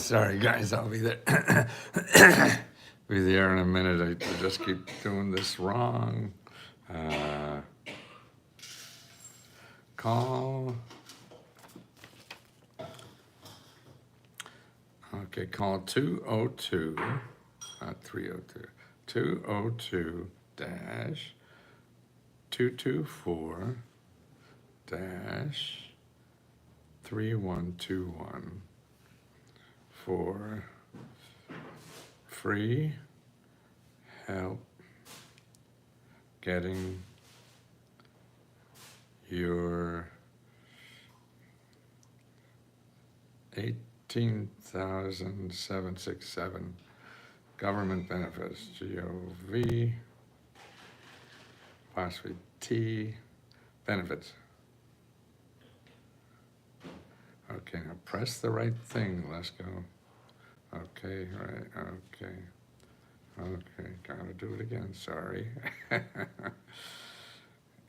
Sorry, guys, I'll be there. Be there in a minute. I just keep doing this wrong. Call. Okay, call 202, not 302, 202 dash 224 dash 3121 for free help getting your 18,767 government benefits, GOV, apostrophe T, benefits. Okay, now press the right thing, let's go. Okay, right, okay. Okay, gotta do it again, sorry.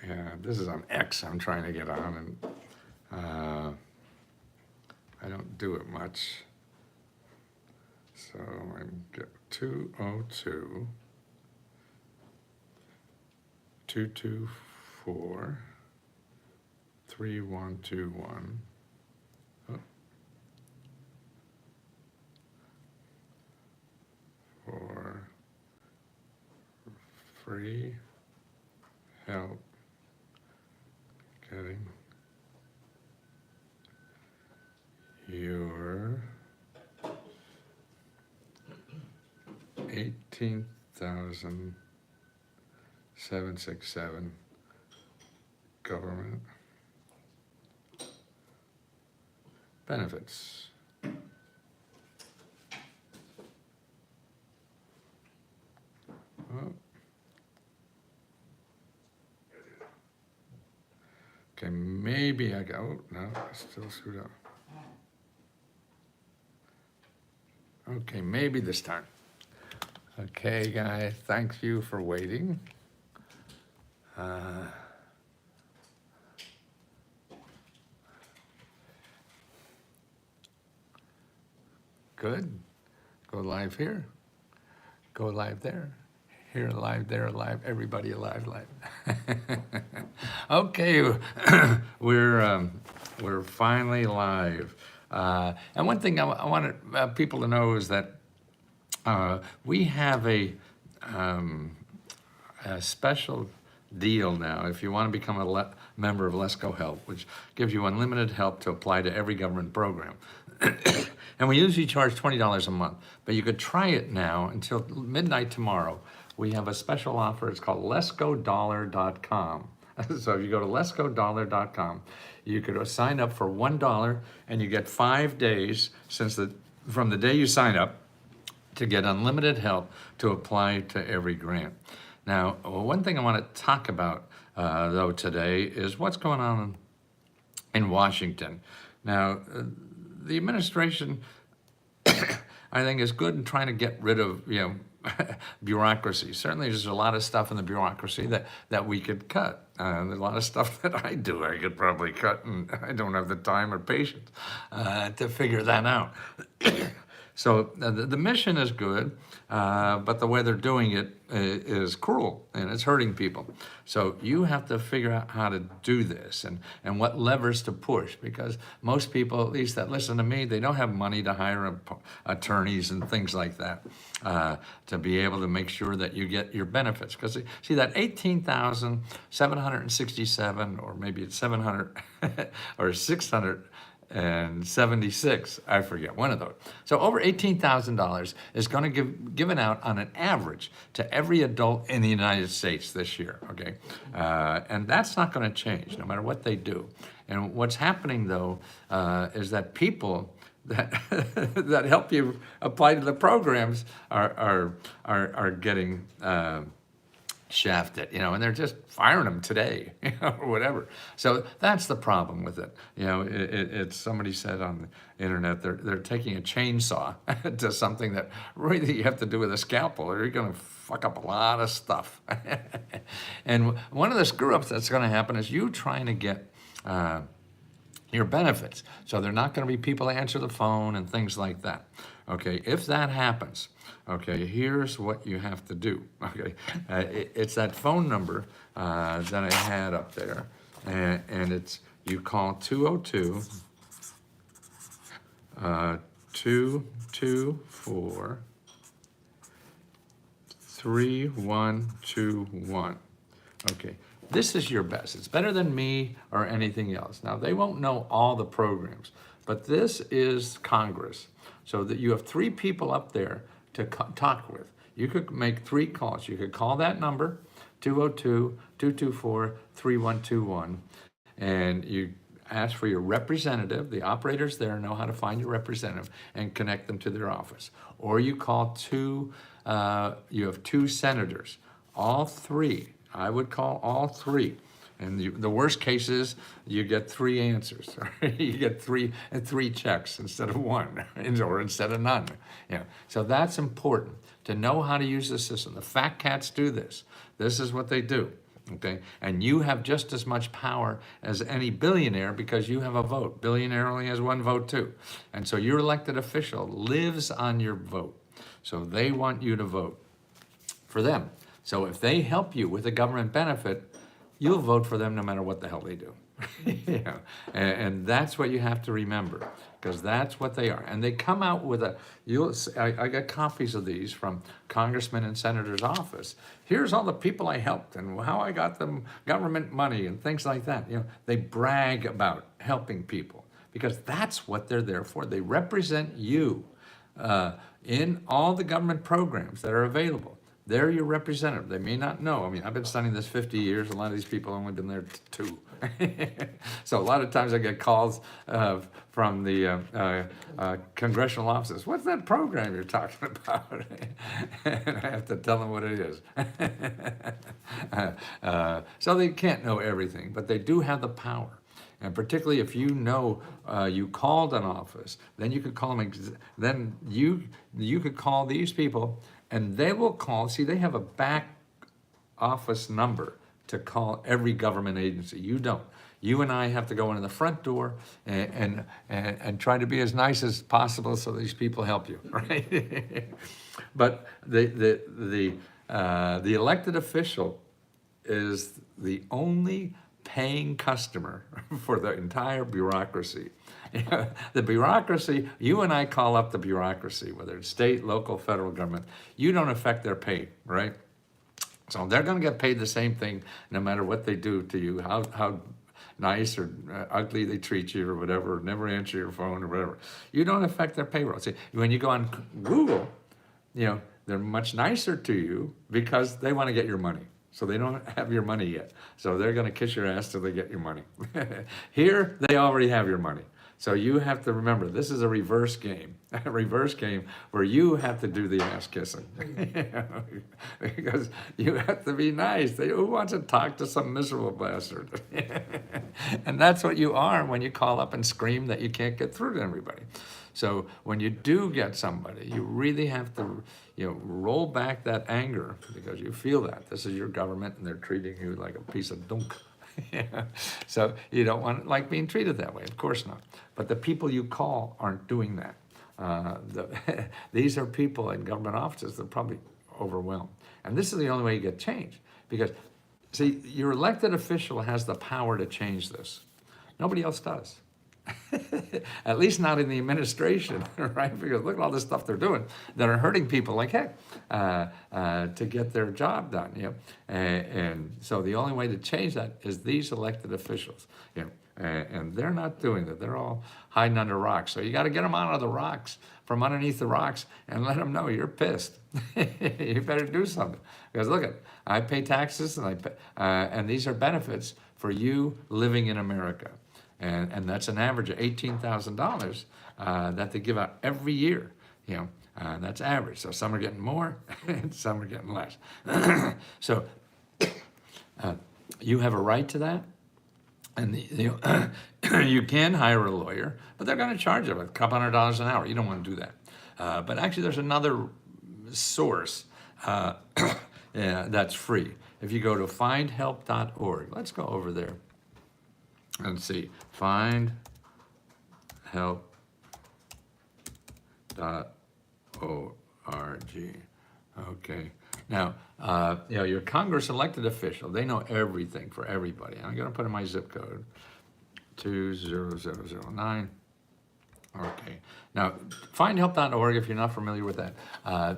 Yeah, this is on X I'm trying to get on, and I don't do it much. So I'm get 202 224 3121. For free help getting your 18,767 government benefits. Oh. Okay, maybe I got, oh, no, I still screwed up. Okay, maybe this time. Okay, guys, thank you for waiting. Good. Go live here. Go live there. Here live, there live, everybody alive, live. Okay, we're finally live. And one thing I wanted people to know is that we have a special deal now if you want to become a member of Let's Go Help, which gives you unlimited help to apply to every government program. And we usually charge $20 a month, but you could try it now until midnight tomorrow. We have a special offer. It's called letsgodollar.com. So if you go to letsgodollar.com, you could sign up for $1 and you get 5 days from the day you sign up to get unlimited help to apply to every grant. Now, one thing I want to talk about though today is what's going on in Washington. Now, the administration, I think, is good in trying to get rid of, bureaucracy. Certainly, there's a lot of stuff in the bureaucracy that we could cut. There's a lot of stuff that I could probably cut, and I don't have the time or patience to figure that out. So the mission is good, but the way they're doing it is cruel, and it's hurting people. So you have to figure out how to do this and what levers to push, because most people, at least that listen to me, they don't have money to hire attorneys and things like that to be able to make sure that you get your benefits. Because see, that 18,767, or maybe it's 700 or 676, I forget, one of those. So over $18,000 is going to given out on an average to every adult in the United States this year, okay? And that's not going to change no matter what they do. And what's happening, though, is that people that that help you apply to the programs are getting shafted, and they're just firing them today, or whatever. So that's the problem with it. It's somebody said on the internet they're taking a chainsaw to something that really you have to do with a scalpel, or you're going to fuck up a lot of stuff. And one of the screw ups that's going to happen is you trying to get your benefits. So they're not going to be people to answer the phone and things like that. Okay, if that happens, okay, here's what you have to do. Okay, it's that phone number that I had up there, and it's, you call 202 224 3121. Okay, this is your best. It's better than me or anything else. Now, they won't know all the programs, but this is Congress, so that you have 3 people up there to talk with. You could make 3 calls. You could call that number, 202-224-3121, and you ask for your representative. The operators there know how to find your representative and connect them to their office. Or you call you have 2 senators, all 3. I would call all 3. And the worst case is you get 3 answers. You get 3 checks instead of 1, or instead of none. Yeah. So that's important to know how to use the system. The fat cats do this. This is what they do. Okay, and you have just as much power as any billionaire because you have a vote. Billionaire only has 1 vote too. And so your elected official lives on your vote. So they want you to vote for them. So if they help you with a government benefit, you'll vote for them no matter what the hell they do. Yeah. And that's what you have to remember, because that's what they are. And they come out with I got copies of these from congressmen and senators' office. Here's all the people I helped and how I got them government money and things like that. You know, they brag about helping people because that's what they're there for. They represent you in all the government programs that are available. They're your representative. They may not know. I mean, I've been studying this 50 years. A lot of these people have only been there 2. So a lot of times I get calls from the congressional offices. What's that program you're talking about? And I have to tell them what it is. So they can't know everything, but they do have the power. And particularly if you know you called an office, then you could call them. Then you could call these people, and they will call. See, they have a back office number to call every government agency. You don't. You and I have to go in the front door and try to be as nice as possible so these people help you, right? But the elected official is the only paying customer for the entire bureaucracy. The bureaucracy, you and I call up the bureaucracy, whether it's state, local, federal government. You don't affect their pay, right? So they're going to get paid the same thing no matter what they do to you, how nice or ugly they treat you or whatever, or never answer your phone or whatever. You don't affect their payroll. See, when you go on Google, you know, they're much nicer to you because they want to get your money. So they don't have your money yet. So they're going to kiss your ass till they get your money. Here, they already have your money. So you have to remember, this is a reverse game where you have to do the ass kissing. Because you have to be nice. Who wants to talk to some miserable bastard? And that's what you are when you call up and scream that you can't get through to everybody. So when you do get somebody, you really have to, roll back that anger because you feel that this is your government and they're treating you like a piece of dunk. So you don't want like being treated that way, of course not. But the people you call aren't doing that. These are people in government offices that are probably overwhelmed. And this is the only way you get change. Because, see, your elected official has the power to change this. Nobody else does. At least not in the administration, right? Because look at all this stuff they're doing that are hurting people like heck to get their job done. And so the only way to change that is these elected officials. And they're not doing that. They're all hiding under rocks. So you got to get them out of the rocks, from underneath the rocks, and let them know you're pissed. You better do something. Because look I pay taxes, and these are benefits for you living in America. And that's an average of $18,000 that they give out every year. That's average. So some are getting more, and some are getting less. So you have a right to that, and you can hire a lawyer, but they're going to charge you a couple $100 an hour. You don't want to do that. But actually, there's another source that's free. If you go to findhelp.org, let's go over there. Let's see, findhelp.org. Okay. Now, your Congress elected official, they know everything for everybody. I'm going to put in my zip code, 20009. Okay. Now, findhelp.org, if you're not familiar with that,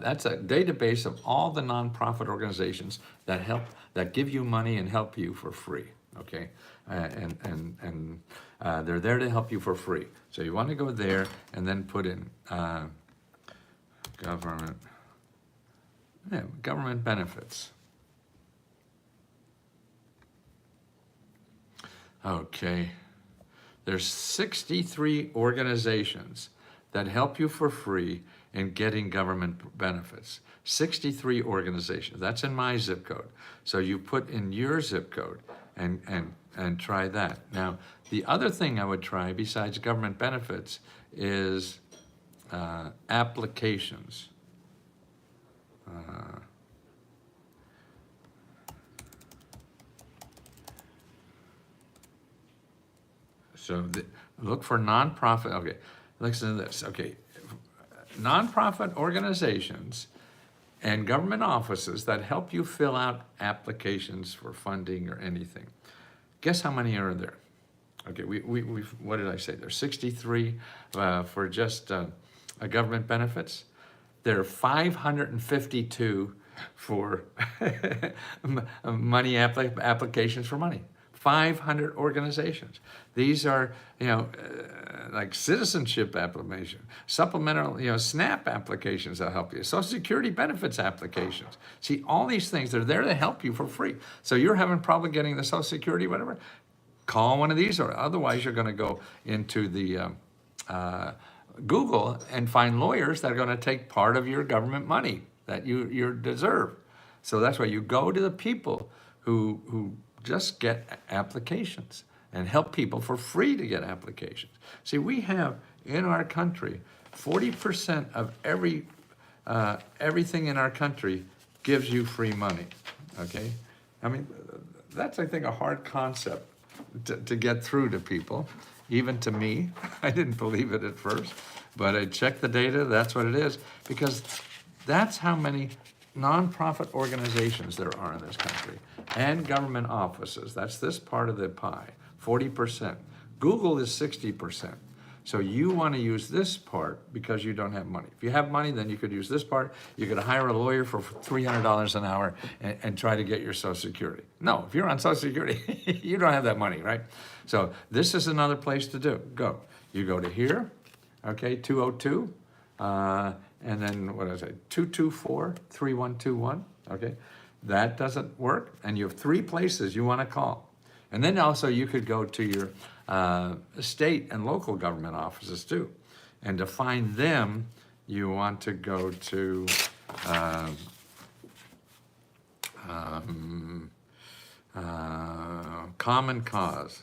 that's a database of all the nonprofit organizations that give you money and help you for free. Okay, and they're there to help you for free. So you want to go there and then put in government benefits. Okay. There's 63 organizations that help you for free in getting government benefits. 63 organizations. That's in my zip code. So you put in your zip code and try that. Now, the other thing I would try besides government benefits is applications. So look for nonprofit, okay, listen to this, okay. Nonprofit organizations and government offices that help you fill out applications for funding or anything. Guess how many are there? Okay, we've what did I say? There's 63 for just government benefits. There are 552 for money applications for money. 500 organizations. These are, like citizenship application, supplemental, SNAP applications that help you, Social Security benefits applications. See, all these things, they're there to help you for free. So you're having trouble getting the Social Security, whatever, call one of these, or otherwise you're going to go into the Google and find lawyers that are going to take part of your government money that you deserve. So that's why you go to the people who just get applications and help people for free to get applications. See, we have in our country, 40% of everything in our country gives you free money, okay? I mean, that's, I think, a hard concept to get through to people, even to me. I didn't believe it at first, but I checked the data, that's what it is, because that's how many nonprofit organizations there are in this country, and government offices. That's this part of the pie, 40%. Google is 60%. So you want to use this part because you don't have money. If you have money, then you could use this part. You could hire a lawyer for $300 an hour and try to get your Social Security. No, if you're on Social Security, you don't have that money, right? So this is another place to go. You go to here, okay, 202, and then what did I say, 224-3121, okay? That doesn't work, and you have 3 places you want to call. And then also you could go to your state and local government offices too. And to find them, you want to go to Common Cause.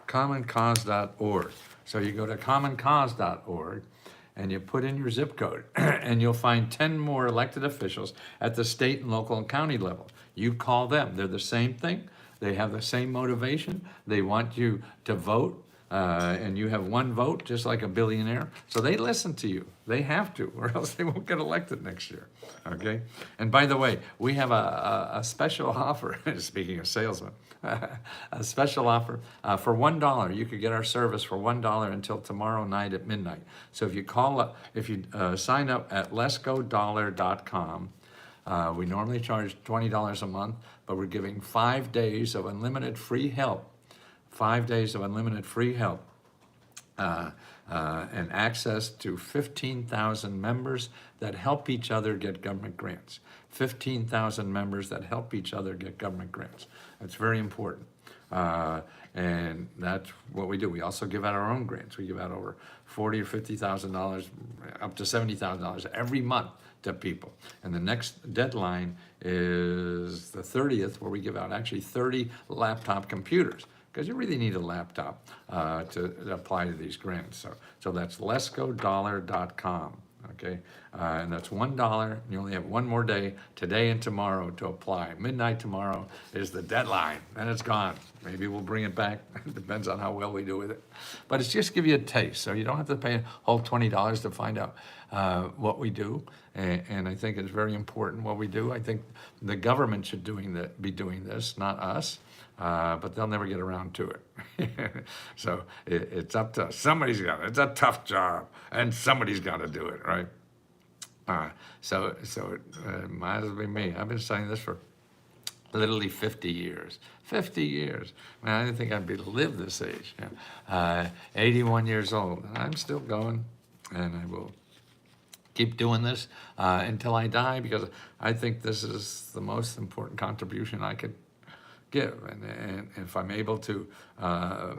commoncause.org. So you go to commoncause.org and you put in your zip code and you'll find 10 more elected officials at the state and local and county level. You call them. They're the same thing. They have the same motivation. They want you to vote, and you have 1 vote, just like a billionaire. So they listen to you. They have to, or else they won't get elected next year, okay? And by the way, we have a special offer, speaking of salesmen, a special offer for $1. You could get our service for $1 until tomorrow night at midnight. So if you sign up at letsgodollar.com, we normally charge $20 a month, but we're giving 5 days of unlimited free help. 5 days of unlimited free help and access to 15,000 members that help each other get government grants. 15,000 members that help each other get government grants. That's very important. And that's what we do. We also give out our own grants. We give out over $40,000 or $50,000, up to $70,000 every month to people. And the next deadline is the 30th, where we give out actually 30 laptop computers, because you really need a laptop to apply to these grants. So that's letsgodollar.com. okay? And that's $1. You only have one more day, today and tomorrow, to apply. Midnight tomorrow is the deadline, and it's gone. Maybe we'll bring it back. Depends on how well we do with it. But it's just give you a taste, so you don't have to pay a whole $20 to find out what we do. And I think it's very important what we do. I think the government should be doing this, not us. But they'll never get around to it. So it's up to us. Somebody's got it. It's a tough job, and somebody's got to do it, right? So it might as well be me. I've been saying this for literally 50 years. 50 years. Man, I didn't think I'd be able to live this age. 81 years old, and I'm still going, and I will keep doing this until I die, because I think this is the most important contribution I could give, and if I'm able to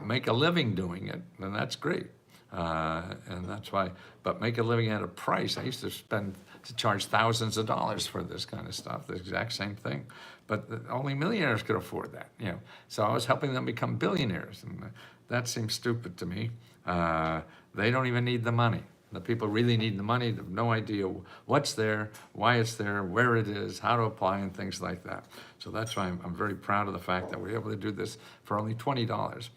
make a living doing it, then that's great, and that's why. But make a living at a price. I used to charge thousands of dollars for this kind of stuff, the exact same thing, but only millionaires could afford that, So I was helping them become billionaires, and that seems stupid to me. They don't even need the money. The people really need the money. They have no idea what's there, why it's there, where it is, how to apply, and things like that. So that's why I'm very proud of the fact that we're able to do this for only $20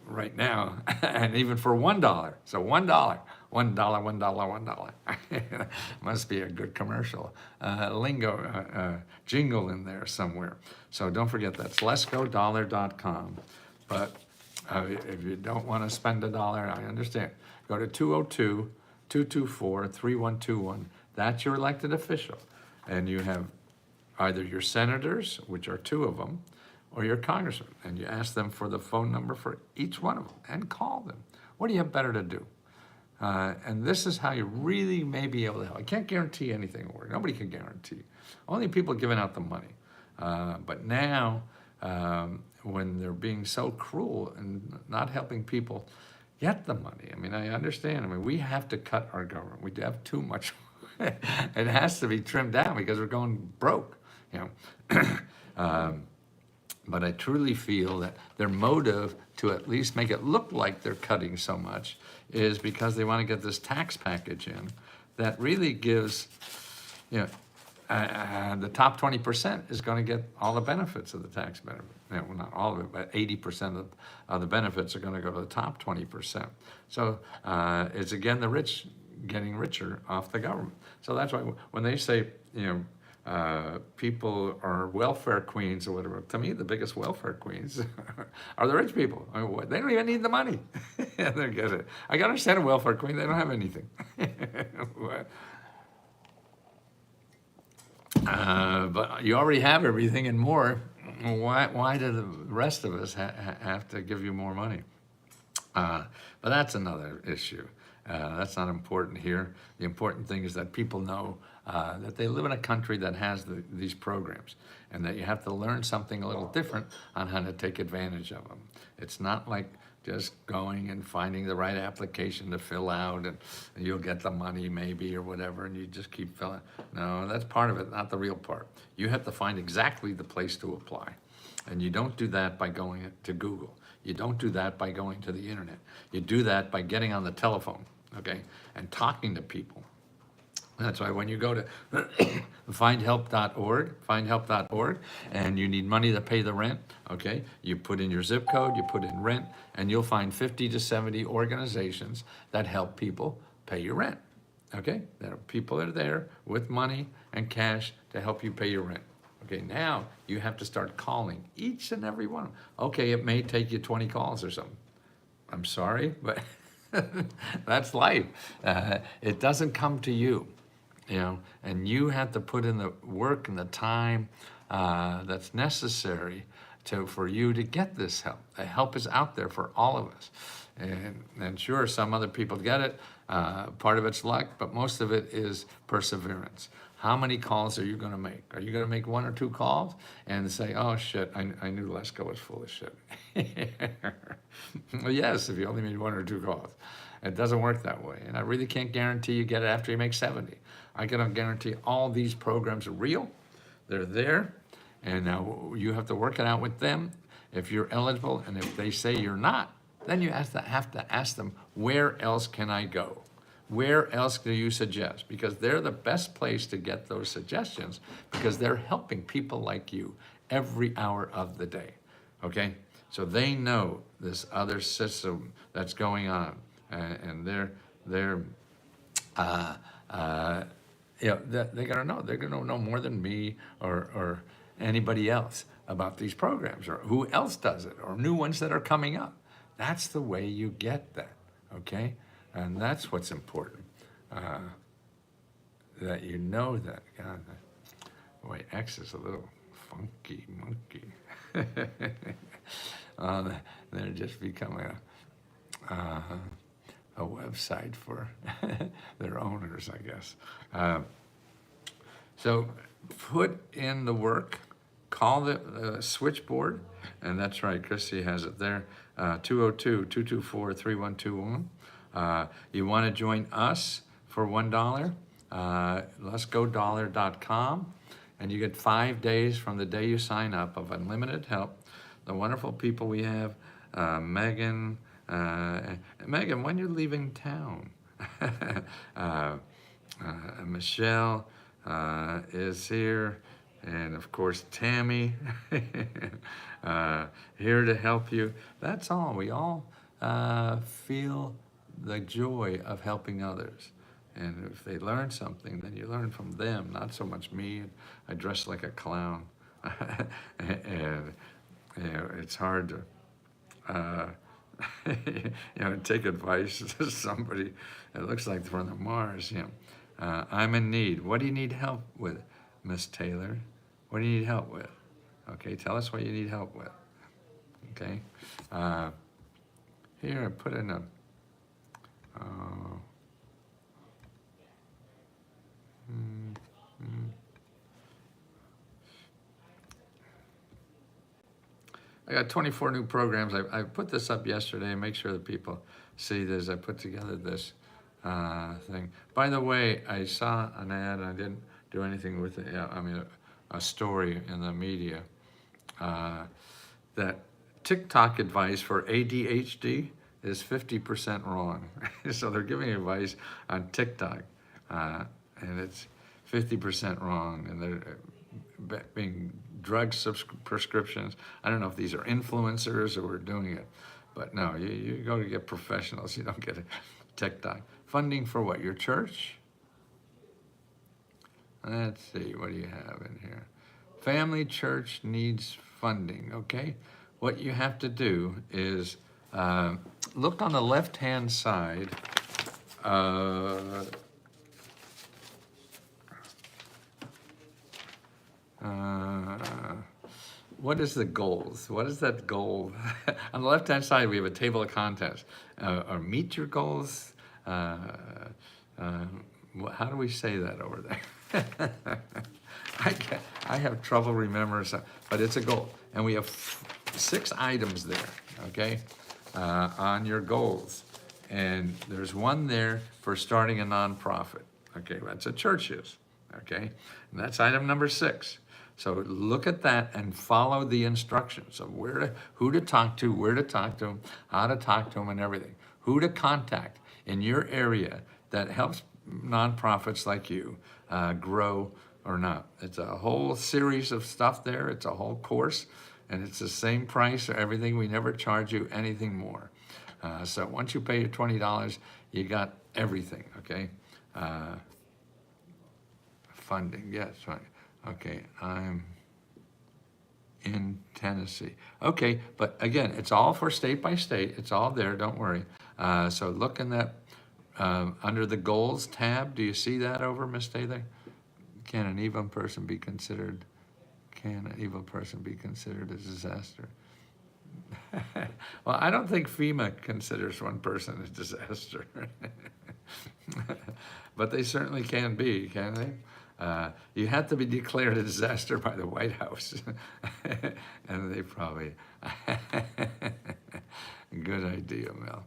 right now, and even for $1. So $1, $1. Must be a good commercial jingle in there somewhere. So don't forget, that's letsgodollar.com. But if you don't want to spend $1, I understand. Go to 202-224-3121. That's your elected official. And you have either your senators, which are 2 of them, or your congressman. And you ask them for the phone number for each one of them and call them. What do you have better to do? And this is how you really may be able to help. I can't guarantee anything, or nobody can guarantee. Only people giving out the money. But now, when they're being so cruel and not helping people get the money. I mean, I understand. I mean, we have to cut our government. We have too much. It has to be trimmed down because we're going broke, But I truly feel that their motive to at least make it look like they're cutting so much is because they want to get this tax package in that really gives, the top 20% is going to get all the benefits of the tax benefit. Well, not all of it, but 80% of the benefits are going to go to the top 20%. So it's, again, the rich getting richer off the government. So that's why when they say, people are welfare queens or whatever, to me, the biggest welfare queens are the rich people. I mean, they don't even need the money. They get it. I can understand a welfare queen. They don't have anything. But you already have everything and more. Why do the rest of us have to give you more money? But that's another issue. That's not important here. The important thing is that people know that they live in a country that has these programs, and that you have to learn something a little different on how to take advantage of them. It's not like just going and finding the right application to fill out and you'll get the money maybe or whatever, and you just keep filling. No, that's part of it, not the real part. You have to find exactly the place to apply. And you don't do that by going to Google. You don't do that by going to the internet. You do that by getting on the telephone, okay, and talking to people. That's why when you go to findhelp.org, and you need money to pay the rent, okay, you put in your zip code, you put in rent, and you'll find 50 to 70 organizations that help people pay your rent, okay? There are people that are there with money and cash to help you pay your rent. Okay, now you have to start calling each and every one. Okay, it may take you 20 calls or something. I'm sorry, but that's life. It doesn't come to you. And you have to put in the work and the time that's necessary for you to get this help. The help is out there for all of us. And sure, some other people get it. Part of it's luck, but most of it is perseverance. How many calls are you going to make? Are you going to make 1 or 2 calls and say, oh, shit, I knew Lesko was full of shit? Well, yes, if you only made 1 or 2 calls. It doesn't work that way. And I really can't guarantee you get it after you make 70. I cannot guarantee all these programs are real. They're there. And now you have to work it out with them if you're eligible. And if they say you're not, then you have to ask them, where else can I go? Where else do you suggest? Because they're the best place to get those suggestions because they're helping people like you every hour of the day, okay? So they know this other system that's going on, and they're you know, they're gonna know. They're gonna know more than me or anybody else about these programs or who else does it or new ones that are coming up. That's the way you get that, okay? And that's what's important, that you know that. God, boy, X is a little funky monkey. They're just becoming a website for their owners, I guess. So put in the work, call the switchboard, and that's right, Chrissy has it there, 202-224-3121. You want to join us for $1, letsgodollar.com, and you get 5 days from the day you sign up of unlimited help. The wonderful people we have, Megan, Megan, when you're leaving town? Michelle is here, and of course Tammy, here to help you. That's all. We all feel the joy of helping others. And if they learn something, then you learn from them, not so much me. I dress like a clown. And you know, it's hard to you know, take advice to somebody that looks like from the Mars. You know, I'm in need. What do you need help with, Miss Taylor? What do you need help with? Okay, tell us what you need help with. Okay, here I put in a. I got 24 new programs. I put this up yesterday. Make sure that people see this. I put together this thing. By the way, I saw an ad. I didn't do anything with it. Yeah, I mean, a story in the media that TikTok advice for ADHD is 50% wrong. So they're giving advice on TikTok, and it's 50% wrong, and they're being drug prescriptions. I don't know if these are influencers or we're doing it, but no, you go to get professionals. You don't get a TikTok. Funding for what? Your church? Let's see, what do you have in here? Family church needs funding, okay? What you have to do is look on the left-hand side. What is the goals? What is that goal? On the left-hand side, we have a table of contents. Or meet your goals. How do we say that over there? I have trouble remembering, but it's a goal. And we have 6 items there, okay, on your goals. And there's one there for starting a nonprofit. Okay, that's what church is, okay? And that's item number 6. So look at that and follow the instructions of who to talk to, where to talk to them, how to talk to them, and everything. Who to contact in your area that helps nonprofits like you grow or not. It's a whole series of stuff there. It's a whole course, and it's the same price for everything. We never charge you anything more. So once you pay your $20, you got everything, okay? Funding, yes, right. Okay, I'm in Tennessee. Okay, but again, it's all for state by state. It's all there, don't worry. So look in that, under the goals tab, do you see that over, Miss Taylor? Can an evil person be considered a disaster? Well, I don't think FEMA considers one person a disaster. But they certainly can be, can they? You have to be declared a disaster by the White House. And they probably, good idea, Mel.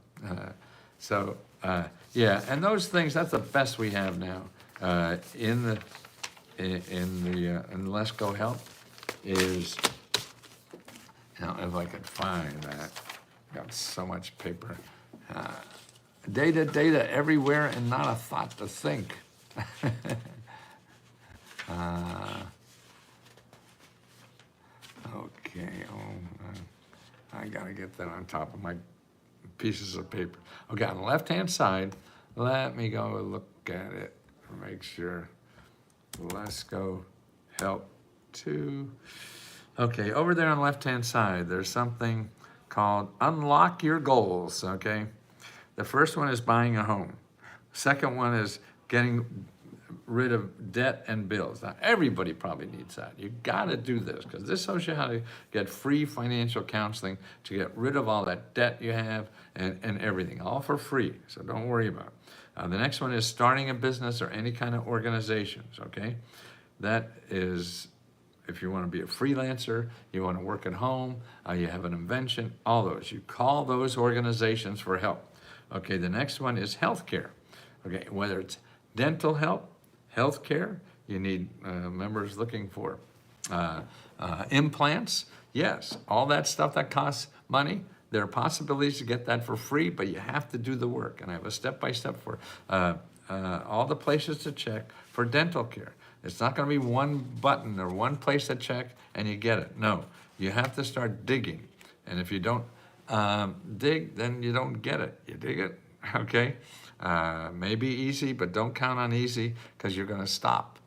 Yeah, and those things, that's the best we have now in Let's Go Help is, you know, if I could find that, got so much paper. Data everywhere and not a thought to think. Okay, I gotta get that on top of my pieces of paper. Okay, on the left-hand side, let me go look at it, make sure. Let's go help to. Okay, over there on the left-hand side, there's something called Unlock Your Goals, okay? The first one is buying a home. Second one is getting rid of debt and bills. Now, everybody probably needs that. You gotta do this, because this shows you how to get free financial counseling to get rid of all that debt you have and everything, all for free, so don't worry about it. The next one is starting a business or any kind of organizations, okay? That is, if you want to be a freelancer, you want to work at home, you have an invention, all those. You call those organizations for help. Okay, the next one is healthcare. Okay, whether it's dental help, healthcare, you need members looking for implants. Yes, all that stuff that costs money. There are possibilities to get that for free, but you have to do the work. And I have a step-by-step for all the places to check for dental care. It's not going to be one button or one place to check and you get it. No, you have to start digging. And if you don't dig, then you don't get it. You dig it, okay? Maybe easy, but don't count on easy because you're going to stop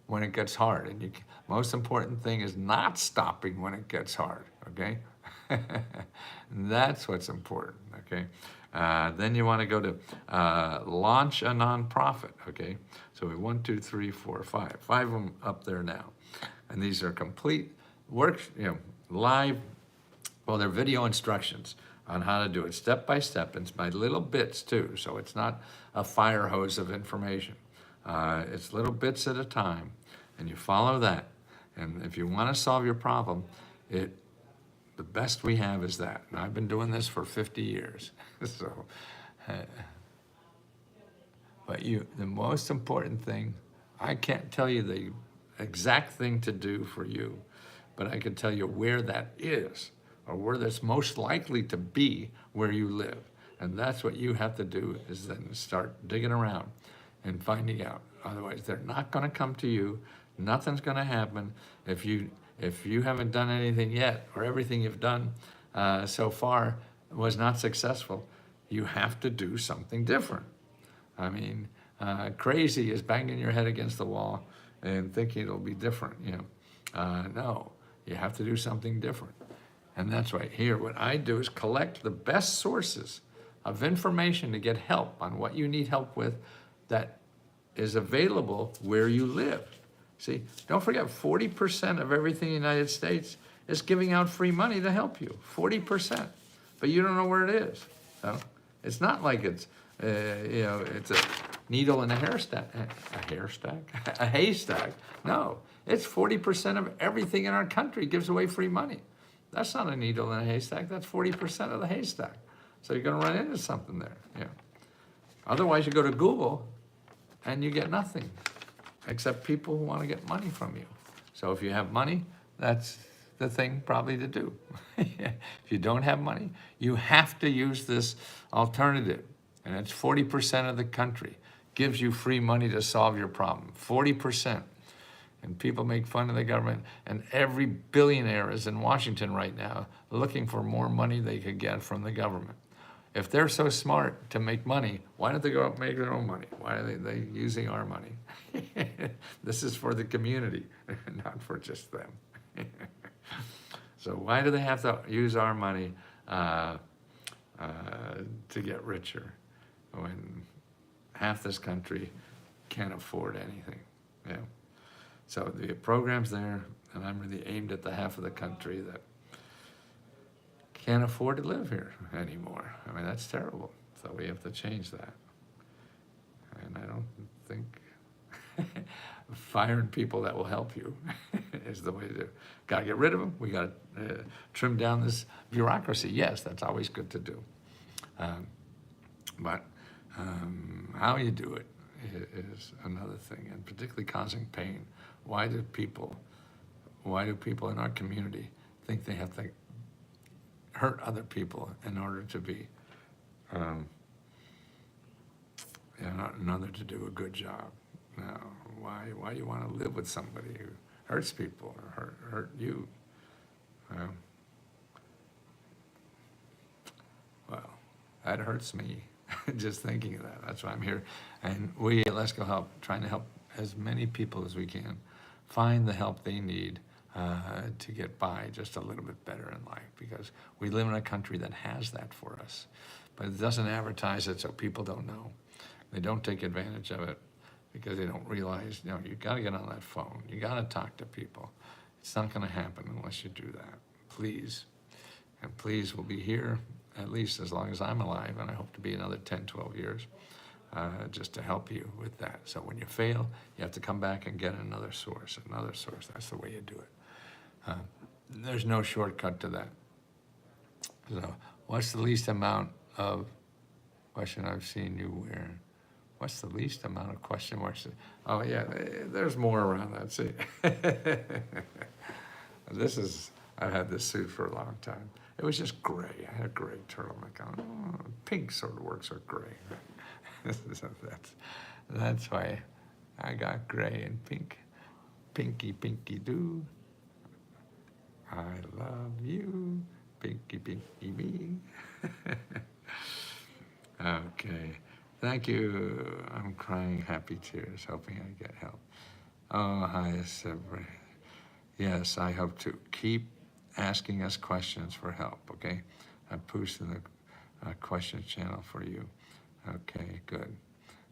when it gets hard. And most important thing is not stopping when it gets hard, okay? That's what's important, okay? Then you want to go to launch a nonprofit, okay? So we 1, 2, 3, 4, 5. 5 of them up there now. And these are complete works, live, well, they're video instructions on how to do it step by step. It's by little bits too, so it's not a fire hose of information. It's little bits at a time, and you follow that. And if you want to solve your problem, the best we have is that. And I've been doing this for 50 years. So, but the most important thing, I can't tell you the exact thing to do for you, but I can tell you where that is, or where that's most likely to be where you live. And that's what you have to do, is then start digging around and finding out. Otherwise, they're not going to come to you. Nothing's going to happen if you haven't done anything yet, or everything you've done so far was not successful. You have to do something different. I mean, crazy is banging your head against the wall and thinking it'll be different. No, you have to do something different. And that's right here. What I do is collect the best sources of information to get help on what you need help with that is available where you live. See, don't forget, 40% of everything in the United States is giving out free money to help you, 40%. But you don't know where it is. So it's not like it's, it's a needle in a haystack. A haystack. No, it's 40% of everything in our country gives away free money. That's not a needle in a haystack. That's 40% of the haystack. So you're going to run into something there. Yeah. Otherwise, you go to Google and you get nothing, except people who want to get money from you. So if you have money, that's the thing probably to do. If you don't have money, you have to use this alternative. And it's 40% of the country gives you free money to solve your problem. 40%. And people make fun of the government, and every billionaire is in Washington right now looking for more money they could get from the government. If they're so smart to make money, why don't they go out and make their own money? Why are they using our money? This is for the community, not for just them. So why do they have to use our money to get richer when half this country can't afford anything? Yeah. So the program's there, and I'm really aimed at the half of the country that can't afford to live here anymore. I mean, that's terrible. So we have to change that. And I don't think firing people that will help you is the way to do it. Got to get rid of them. We got to trim down this bureaucracy. Yes, that's always good to do. But how you do it is another thing, and particularly causing pain. Why do people in our community think they have to hurt other people in order to be another to do a good job. Now, why do you want to live with somebody who hurts people or hurt you? Well, that hurts me just thinking of that. That's why I'm here. And we at Let's Go Help, trying to help as many people as we can find the help they need to get by just a little bit better in life, because we live in a country that has that for us, but it doesn't advertise it, so people don't know. They don't take advantage of it because they don't realize, you got to get on that phone. You got to talk to people. It's not going to happen unless you do that. Please. And please, we'll be here at least as long as I'm alive, and I hope to be another 10, 12 years, just to help you with that. So when you fail, you have to come back and get another source. That's the way you do it. There's no shortcut to that. So what's the least amount of question I've seen you wear? What's the least amount of question marks? Oh yeah, there's more around that. See, I've had this suit for a long time. It was just gray. I had a gray turtleneck on. Oh, pink sort of works with gray. So that's why I got gray and pink. Pinky, pinky doo. I love you. Pinky, pinky me. Okay. Thank you. I'm crying happy tears, hoping I get help. Oh, hi, Sabra. Yes, I hope to. Keep asking us questions for help, okay? I posted the questions channel for you. Okay, good.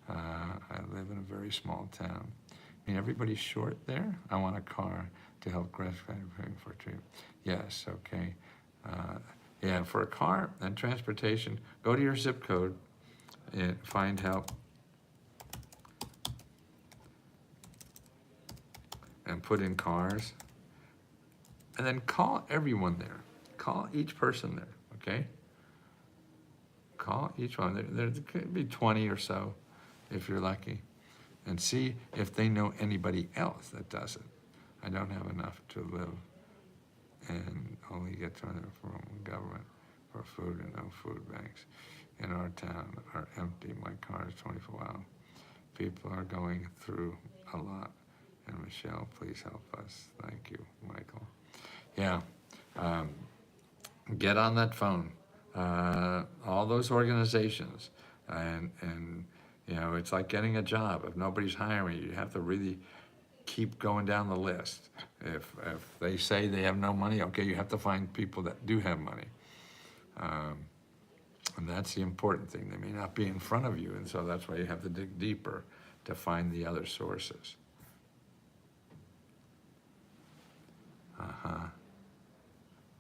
I live in a very small town. I mean, everybody's short there. I want a car to help graduate for treatment. Yes, okay. Yeah, for a car and transportation, go to your zip code and find help and put in cars, and then call everyone there. Call each person there, okay? Call each one. There could be 20 or so if you're lucky, and see if they know anybody else that does it. I don't have enough to live and only get to from government for food, and no food banks in our town are empty. My car is 24 hours. People are going through a lot. And Michelle, please help us. Thank you, Michael. Yeah, get on that phone. All those organizations, and it's like getting a job. If nobody's hiring you, you have to really keep going down the list. If they say they have no money, okay, you have to find people that do have money. And that's the important thing. They may not be in front of you, and so that's why you have to dig deeper to find the other sources.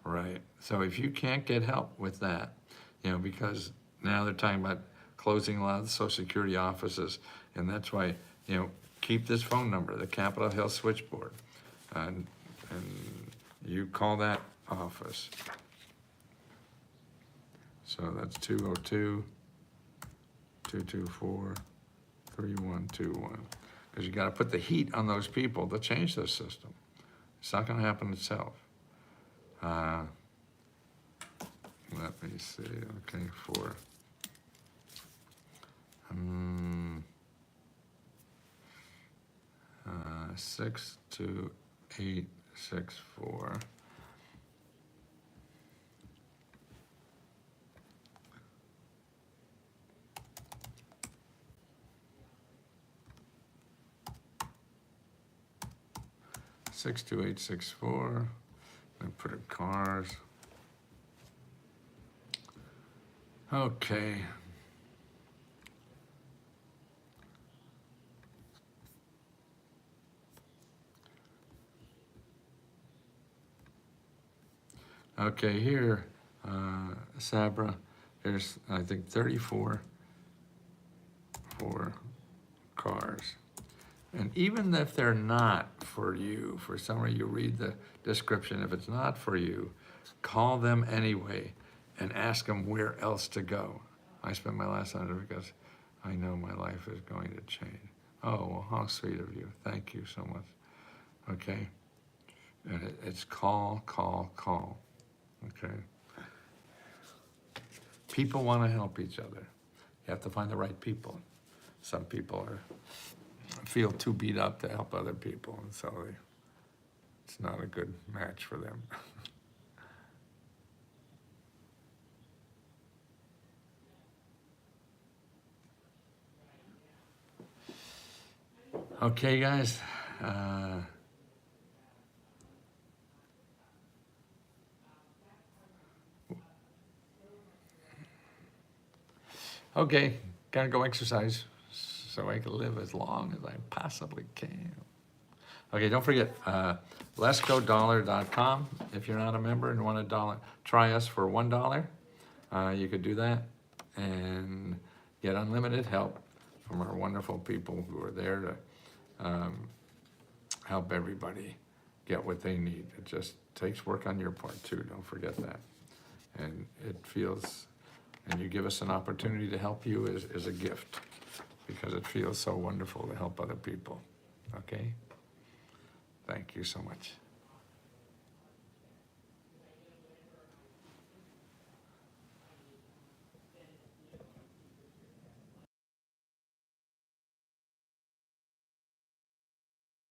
Right. So if you can't get help with that, because now they're talking about closing a lot of the Social Security offices, and that's why, keep this phone number, the Capitol Hill switchboard, and you call that office. So that's 202-224-3121. Because you got to put the heat on those people to change the system. It's not going to happen itself. Let me see. Okay, 62864. (62864). And put in cars. Okay. Okay, here, Sabra, there's, I think, 34 for cars. And even if they're not for you, for some reason you read the description, if it's not for you, call them anyway and ask them where else to go. I spent my last $100 because I know my life is going to change. Oh, well, how sweet of you. Thank you so much. Okay? And it's call. Okay? People want to help each other. You have to find the right people. some people feel too beat up to help other people, and so it's not a good match for them. Okay, guys. Okay, gotta go exercise so I can live as long as I possibly can. Okay, don't forget, letsgodollar.com. If you're not a member and want $1, try us for $1. You could do that and get unlimited help from our wonderful people who are there to help everybody get what they need. It just takes work on your part too, don't forget that. And it feels, and you give us an opportunity to help you is a gift, because it feels so wonderful to help other people, okay? Thank you so much.